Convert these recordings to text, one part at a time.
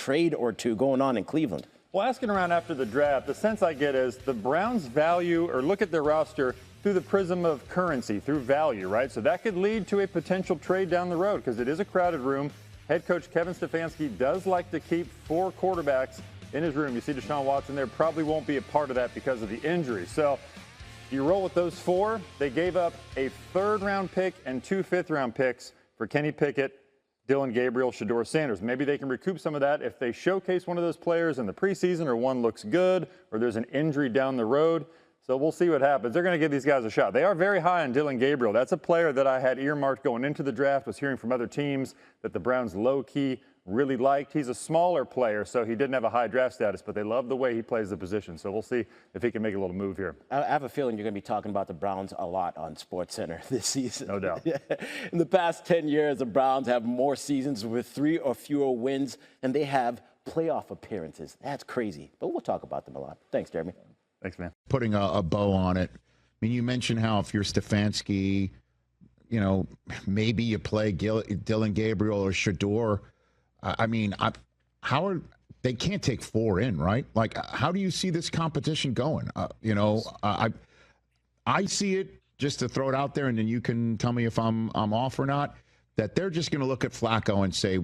trade or two going on in Cleveland? Well, asking around after the draft, the sense I get is the Browns value or look at their roster through the prism of currency, through value, right? So that could lead to a potential trade down the road because it is a crowded room. Head coach Kevin Stefanski does like to keep 4 quarterbacks in his room. You see Deshaun Watson there, probably won't be a part of that because of the injury. So you roll with those 4. They gave up a 3rd-round pick and 2 5th-round picks for Kenny Pickett, Dylan Gabriel, Shedeur Sanders. Maybe they can recoup some of that if they showcase one of those players in the preseason or one looks good or there's an injury down the road. So we'll see what happens. They're going to give these guys a shot. They are very high on Dylan Gabriel. That's a player that I had earmarked going into the draft, was hearing from other teams that the Browns low-key really liked. He's a smaller player, so he didn't have a high draft status, but they love the way he plays the position. So we'll see if he can make a little move here. I have a feeling you're going to be talking about the Browns a lot on SportsCenter this season. No doubt. In the past 10 years, the Browns have more seasons with 3 or fewer wins than they have playoff appearances. That's crazy, but we'll talk about them a lot. Thanks, Jeremy. Thanks, man. Putting a bow on it. I mean, you mentioned how if you're Stefanski, you know, maybe you play Dylan Gabriel or Shedeur. I mean, they can't take 4 in, right? Like, how do you see this competition going? You know, I see it, just to throw it out there, and then you can tell me if I'm off or not, that they're just going to look at Flacco and say,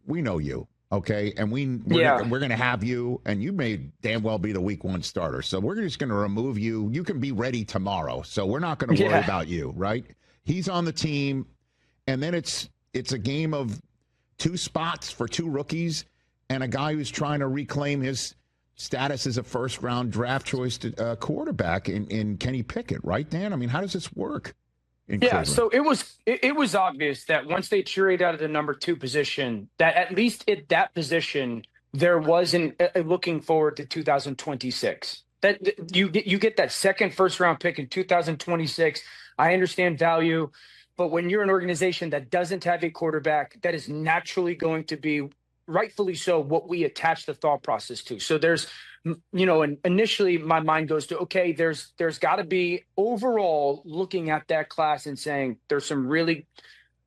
we know you. Okay, and we're going to have you, and you may damn well be the week 1 starter. So we're just going to remove you. You can be ready tomorrow. So we're not going to worry about you, right? He's on the team, and then it's a game of 2 spots for 2 rookies and a guy who's trying to reclaim his status as a first-round draft choice quarterback in Kenny Pickett, right, Dan? I mean, how does this work? Yeah, so it was obvious that once they traded out of the number 2 position, that at least at that position there wasn't looking forward to 2026. That you get that second first-round pick in 2026. I understand value, but when you're an organization that doesn't have a quarterback, that is naturally going to be, rightfully so, what we attach the thought process to. So there's, you know, and initially my mind goes to, okay, there's got to be overall looking at that class and saying there's some really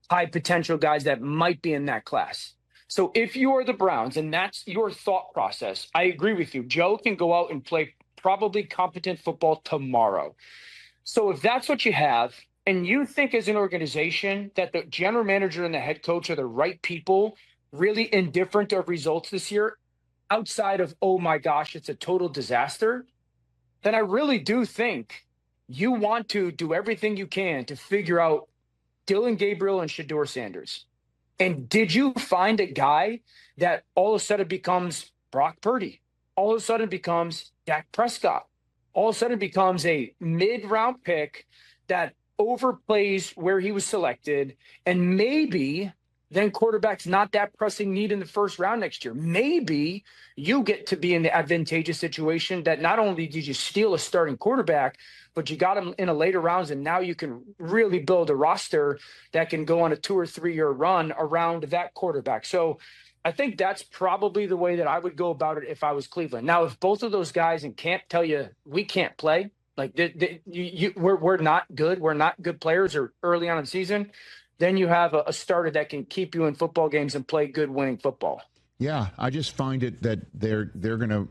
high potential guys that might be in that class. So if you are the Browns and that's your thought process, I agree with you. Joe can go out and play probably competent football tomorrow. So if that's what you have, and you think as an organization that the general manager and the head coach are the right people, really indifferent of results this year, outside of, oh my gosh, it's a total disaster, then I really do think you want to do everything you can to figure out Dylan Gabriel and Shedeur Sanders. And did you find a guy that all of a sudden becomes Brock Purdy, all of a sudden becomes Dak Prescott, all of a sudden becomes a mid-round pick that overplays where he was selected, and maybe then quarterback's not that pressing need in the first round next year. Maybe you get to be in the advantageous situation that not only did you steal a starting quarterback, but you got him in a later rounds, and now you can really build a roster that can go on a 2 or 3 year run around that quarterback. So I think that's probably the way that I would go about it if I was Cleveland. Now, if both of those guys in camp tell you we can't play, like we're not good, we're not good players, or early on in the season, then you have a starter that can keep you in football games and play good winning football. Yeah, I just find it that they're going to,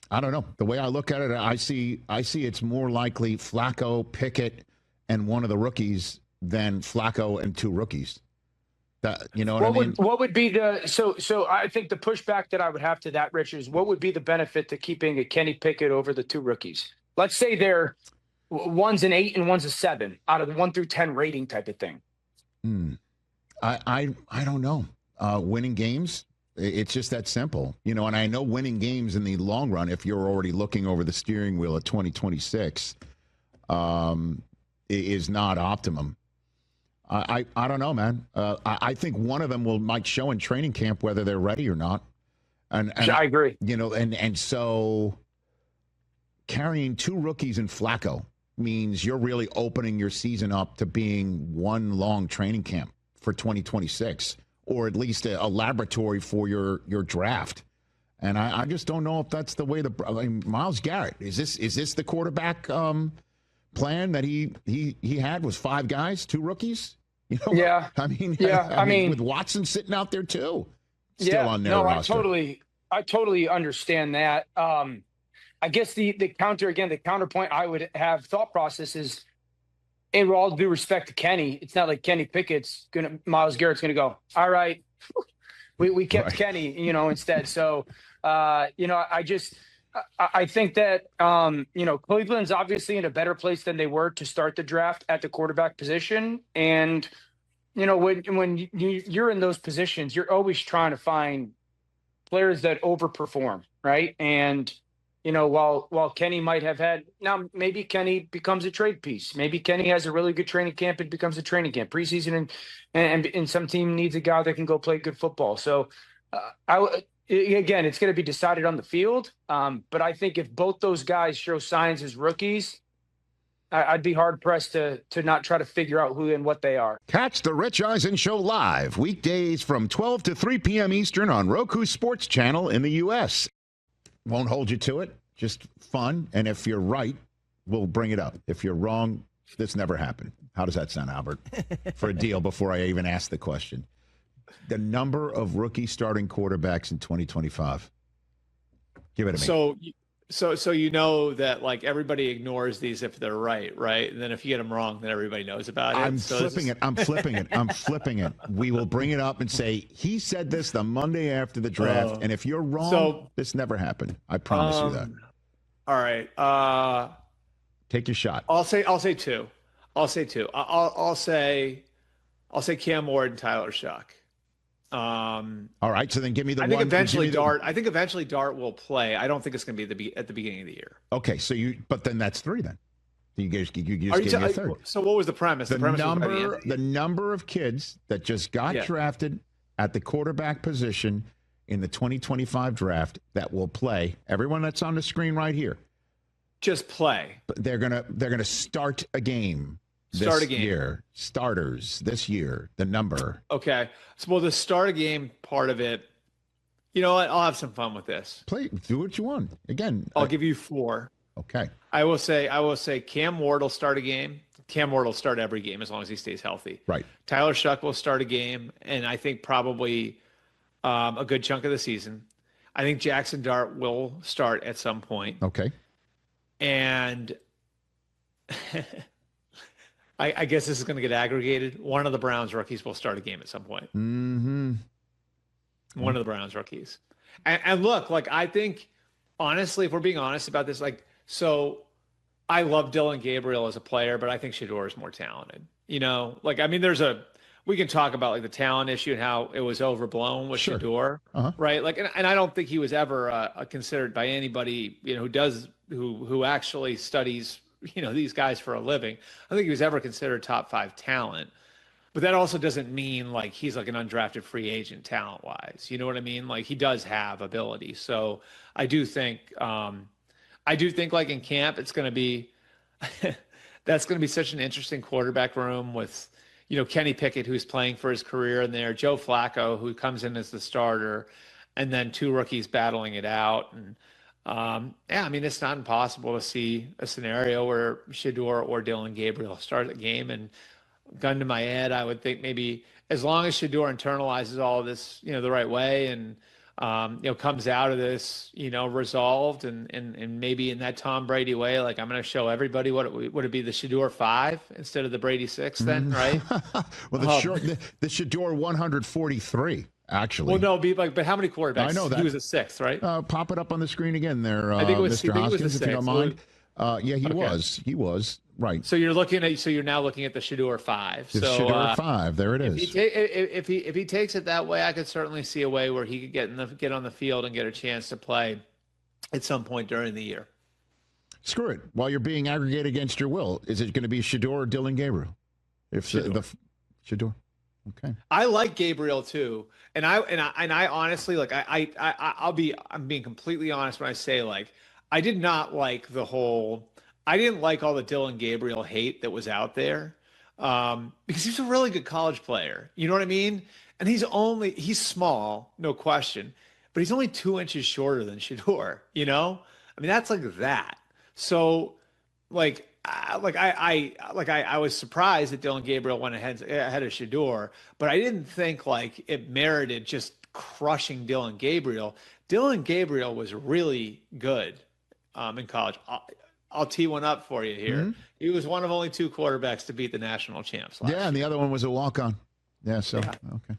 I don't know. The way I look at it, I see it's more likely Flacco, Pickett, and one of the rookies than Flacco and 2 rookies. That, you know what I mean? What would be the so I think the pushback that I would have to that, Rich, is what would be the benefit to keeping a Kenny Pickett over the 2 rookies? Let's say they're one's an 8 and one's a 7 out of the 1 through 10 rating type of thing. I don't know. Winning games, it's just that simple, you know. And I know winning games in the long run, if you're already looking over the steering wheel at 2026, is not optimum. I don't know, man. I think one of them might show in training camp whether they're ready or not. And I agree. You know, and so carrying 2 rookies in Flacco means you're really opening your season up to being one long training camp for 2026, or at least a laboratory for your draft. And I just don't know if that's the way Myles Garrett, is this the quarterback plan that he had, was 5 guys, 2 rookies? You know? Yeah. I mean, yeah. I mean, with Watson sitting out there too. still on their roster. I totally understand that. I guess the counterpoint I would have thought process is, and with all due respect to Kenny, it's not like Kenny Pickett's Myles Garrett's gonna go, all right, we kept Kenny, instead. So, I think that, Cleveland's obviously in a better place than they were to start the draft at the quarterback position. And, when you're in those positions, you're always trying to find players that overperform, right? And, while Kenny might have had, now maybe Kenny becomes a trade piece. Maybe Kenny has a really good training camp and becomes a training camp preseason, and some team needs a guy that can go play good football. So, again, it's going to be decided on the field. But I think if both those guys show signs as rookies, I'd be hard pressed to not try to figure out who and what they are. Catch the Rich Eisen Show live weekdays from 12 to 3 p.m. Eastern on Roku Sports Channel in the U.S. Won't hold you to it, just fun. And if you're right, we'll bring it up. If you're wrong, this never happened. How does that sound, Albert? For a deal before I even ask the question. The number of rookie starting quarterbacks in 2025. Give it to me. So that like everybody ignores these if they're right? And then if you get them wrong, then everybody knows about it. I'm flipping it. We will bring it up and say, he said this the Monday after the draft, and if you're wrong, this never happened. I promise you that. All right. Take your shot. I'll say two. I'll say Cam Ward and Tyler Shuck. All right, so then give me the I one. think eventually Dart will play. I don't think it's going to be at the beginning of the year. Okay, but then that's three then. You just gave me a third. So what was the premise? The number of kids that just got drafted at the quarterback position in the 2025 draft that will play. Everyone that's on the screen right here. Just play. But they're gonna start a game. Starters this year, the number. Okay. So, the start a game part of it, you know what? I'll have some fun with this. Do what you want. Again, I'll give you four. Okay. I will say Cam Ward will start a game. Cam Ward will start every game as long as he stays healthy. Right. Tyler Shuck will start a game, and I think probably a good chunk of the season. I think Jackson Dart will start at some point. Okay. And I guess this is going to get aggregated. One of the Browns rookies will start a game at some point. Mm-hmm. One of the Browns rookies. And look, like, I think, honestly, if we're being honest about this, so I love Dylan Gabriel as a player, but I think Shedeur is more talented. We can talk about the talent issue and how it was overblown with Shedeur, right? And I don't think he was ever considered by anybody, who actually studies these guys for a living. I don't think he was ever considered top 5 talent, but that also doesn't mean he's an undrafted free agent talent wise. You know what I mean? He does have ability. So I do think in camp, it's going to be, that's going to be such an interesting quarterback room with, Kenny Pickett, who's playing for his career in there, Joe Flacco, who comes in as the starter, and then 2 rookies battling it out. And, it's not impossible to see a scenario where Shedeur or Dylan Gabriel start the game. And gun to my head, I would think maybe as long as Shedeur internalizes all of this, the right way and, comes out of this, resolved and maybe in that Tom Brady way, I'm going to show everybody would it be the Shedeur 5 instead of the Brady 6 then, right? Well, the Shedeur 143. Actually, well, no, but how many quarterbacks? I know that he was a 6th, right? Pop it up on the screen again, there, I think it was, Mr. Hoskins, if you don't mind. He okay. was right. So you're now looking at the Shedeur 5. The Shedeur 5, there it is. If he takes it that way, I could certainly see a way where he could get on the field and get a chance to play at some point during the year. Screw it. While you're being aggregated against your will, is it going to be Shedeur or Dylan Gabriel? Shedeur. Okay. I like Gabriel too, and I honestly I'm being completely honest when I say I did not like I didn't like all the Dylan Gabriel hate that was out there, because he's a really good college player. You know what I mean? And he's small, no question, but he's only 2 inches shorter than Shedeur. That's that. So I was surprised that Dylan Gabriel went ahead of Shedeur, but I didn't think it merited just crushing Dylan Gabriel. Dylan Gabriel was really good in college. I'll tee one up for you here. Mm-hmm. He was one of only 2 quarterbacks to beat the national champs last year. And the other one was a walk-on. Yeah, so, okay.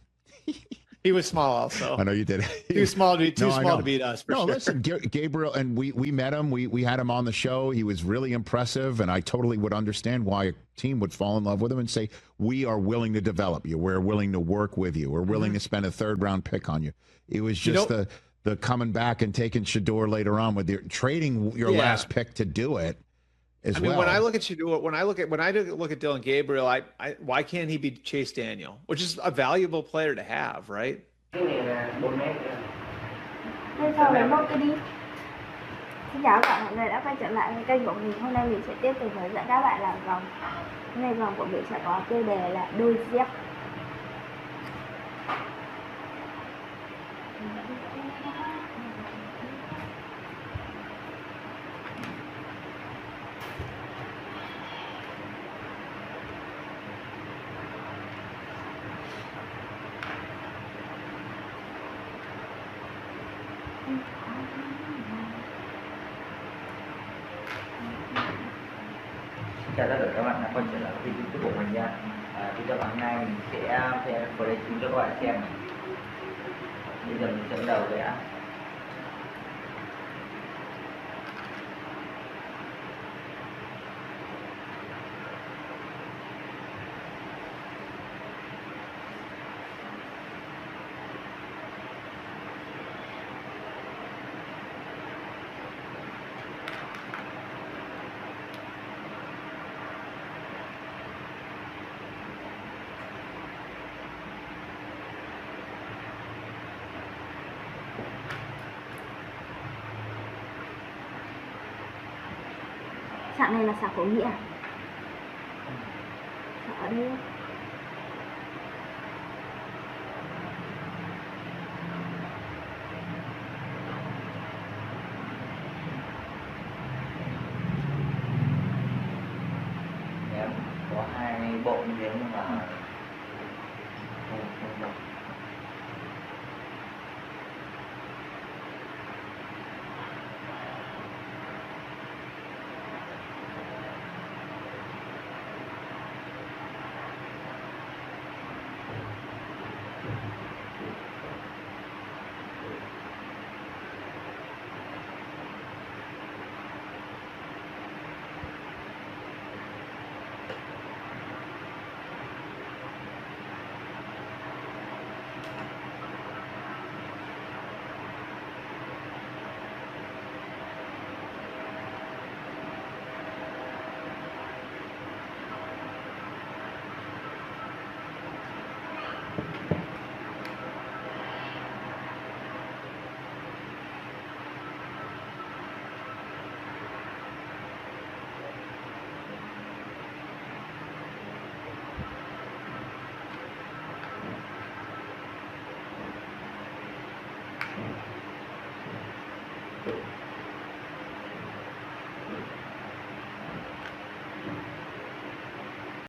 He was small also. I know you did. Too small to beat us. For sure. Listen, Gabriel, and we met him. We had him on the show. He was really impressive, and I totally would understand why a team would fall in love with him and say, we are willing to develop you. We're willing to work with you. We're willing to spend a 3rd-round pick on you. It was just the coming back and taking Shedeur later on with trading your last pick to do it. I mean, when I look at Shedeur, when I look at Dylan Gabriel, why can't he be Chase Daniel, which is a valuable player to have, right? Xin chào các bạn, mọi người đã quay trở lại với kênh của mình. Hôm nay mình sẽ tiếp tục hướng dẫn các bạn làm vòng. Hôm nay vòng của mình sẽ có tiêu đề là đôi dép. Chào tất cả các bạn đã quay trở lại với kênh YouTube của mình nha. Video hôm nay mình sẽ play cho các bạn xem. Bây giờ mình sẽ bắt đầu vẽ. Sạc này là sạc của Nghĩa. Sạc ở đây. Em có 2 bộ như thế nhưng mà không được.